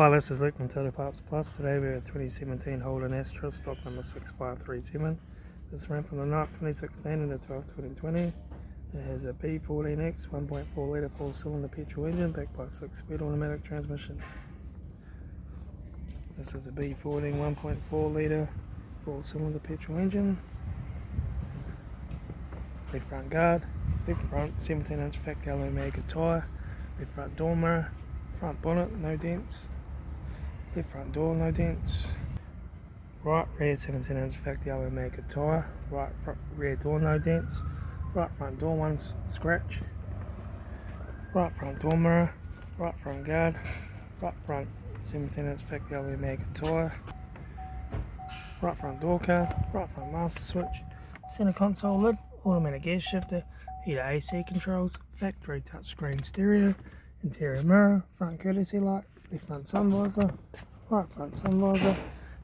Hi, this is Luke from Total Parts Plus. Today we have a 2017 Holden Astra, stock number 6537. This ran from the 9th 2016 and the 12th 2020. It has a B14X 1.4 litre 4-cylinder petrol engine backed by a 6-speed automatic transmission. This is a B14 1.4 litre 4-cylinder petrol engine. Left front guard, left front 17-inch factory alloy mega tyre, left front door mirror, front bonnet no dents, left front door no dents, right rear 17-inch factory alloy mega tyre, right front rear door no dents, right front door one scratch, right front door mirror, right front guard, right front 17-inch factory alloy mega tyre, right front door card, right front master switch, centre console lid, automatic gear shifter, heater AC controls, factory touchscreen stereo, interior mirror, front courtesy light, left front sun visor, right front sun visor,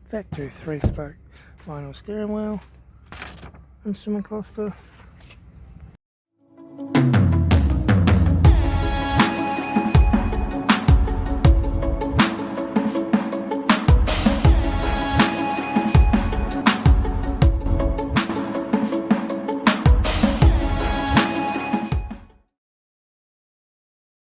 factory 3-spoke vinyl steering wheel, instrument cluster,